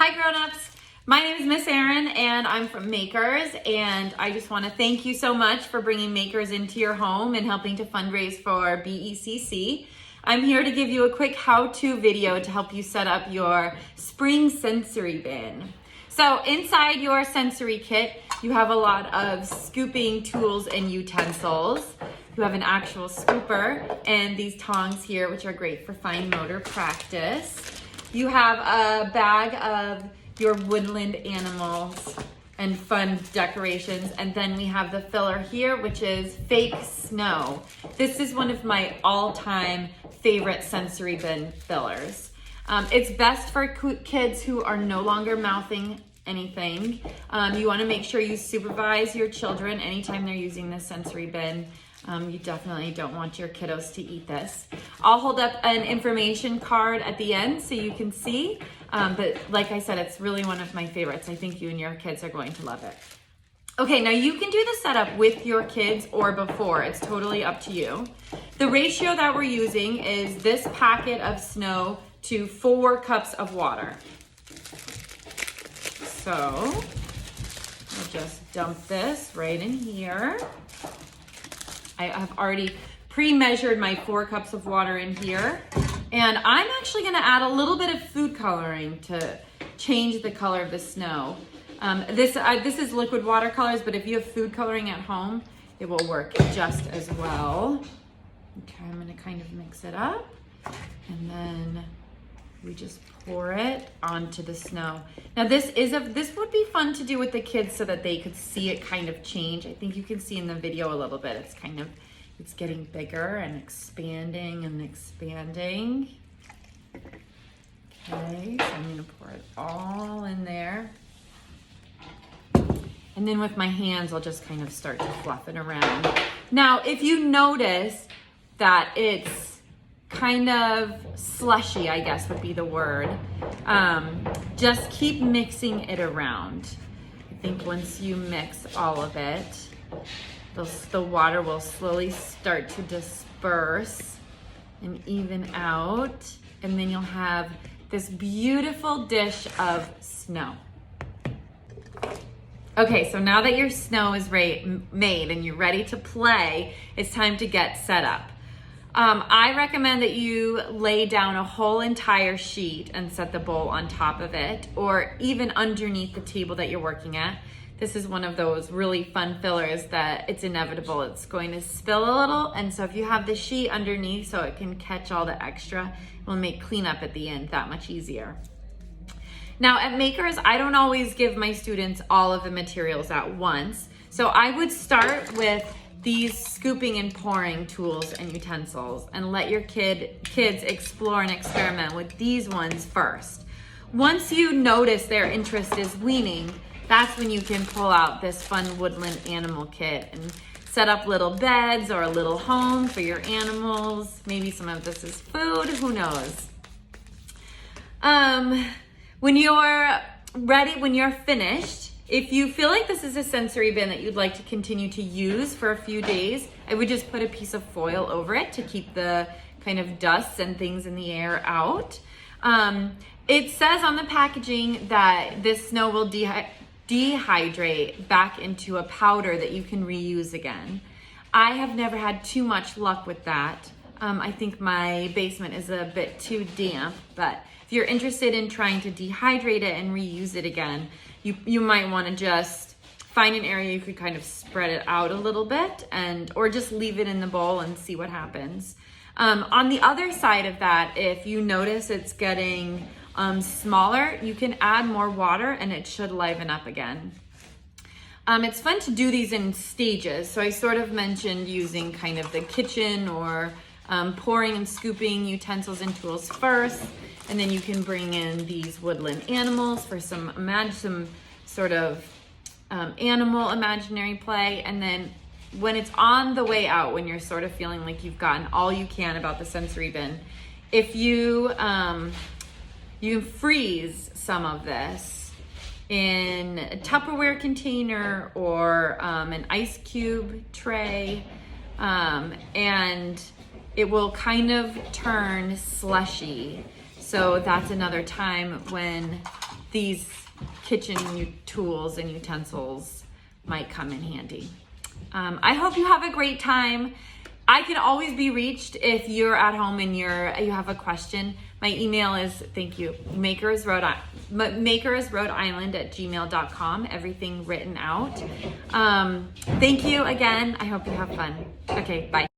Hi grown-ups, my name is Miss Erin and I'm from Makers, and I just want to thank you so much for bringing Makers into your home and helping to fundraise for BECC. I'm here to give you a quick how-to video to help you set up your spring sensory bin. So inside your sensory kit, you have a lot of scooping tools and utensils. You have an actual scooper and these tongs here, which are great for fine motor practice. You have a bag of your woodland animals and fun decorations. And then we have the filler here, which is fake snow. This is one of my all-time favorite sensory bin fillers. It's best for kids who are no longer mouthing anything. You want to make sure you supervise your children anytime they're using this sensory bin. You definitely don't want your kiddos to eat this. I'll hold up an information card at the end so you can see, but like I said, it's really one of my favorites. I think you and your kids are going to love it. Okay, now you can do the setup with your kids or before. It's totally up to you. The ratio that we're using is this packet of snow to 4 cups of water. So I'll just dump this right in here. I have already pre-measured my 4 cups of water in here. And I'm actually gonna add a little bit of food coloring to change the color of the snow. This is liquid watercolors, but if you have food coloring at home, it will work just as well. Okay, I'm gonna kind of mix it up. And then we just pour it onto the snow. Now this would be fun to do with the kids so that they could see it kind of change. I think you can see in the video a little bit. It's getting bigger and expanding and expanding. Okay, so I'm gonna pour it all in there. And then with my hands, I'll just kind of start to fluff it around. Now, if you notice that it's kind of slushy, I guess would be the word. Just keep mixing it around. I think once you mix all of it, the water will slowly start to disperse and even out. And then you'll have this beautiful dish of snow. Okay, so now that your snow is made and you're ready to play, it's time to get set up. I recommend that you lay down a whole entire sheet and set the bowl on top of it, or even underneath the table that you're working at. This is one of those really fun fillers that it's inevitable it's going to spill a little, and so if you have the sheet underneath so it can catch all the extra, it will make cleanup at the end that much easier. Now at Makers, I don't always give my students all of the materials at once, so I would start with these scooping and pouring tools and utensils and let your kids explore and experiment with these ones first. Once you notice their interest is weaning, that's when you can pull out this fun woodland animal kit and set up little beds or a little home for your animals. Maybe some of this is food, who knows? When you're ready, when you're finished, if you feel like this is a sensory bin that you'd like to continue to use for a few days, I would just put a piece of foil over it to keep the kind of dust and things in the air out. It says on the packaging that this snow will dehydrate back into a powder that you can reuse again. I have never had too much luck with that. I think my basement is a bit too damp, but if you're interested in trying to dehydrate it and reuse it again, you might want to just find an area you could kind of spread it out a little bit, or just leave it in the bowl and see what happens. On the other side of that, if you notice it's getting smaller, you can add more water and it should liven up again. It's fun to do these in stages. So I sort of mentioned using kind of the kitchen or pouring and scooping utensils and tools first. And then you can bring in these woodland animals for some sort of animal imaginary play. And then when it's on the way out, when you're sort of feeling like you've gotten all you can about the sensory bin, if you freeze some of this in a Tupperware container or an ice cube tray, and it will kind of turn slushy. So that's another time when these kitchen tools and utensils might come in handy. I hope you have a great time. I can always be reached if you're at home and you have a question. My email is, thank you, makersrhodeisland@gmail.com. Everything written out. Thank you again. I hope you have fun. Okay, bye.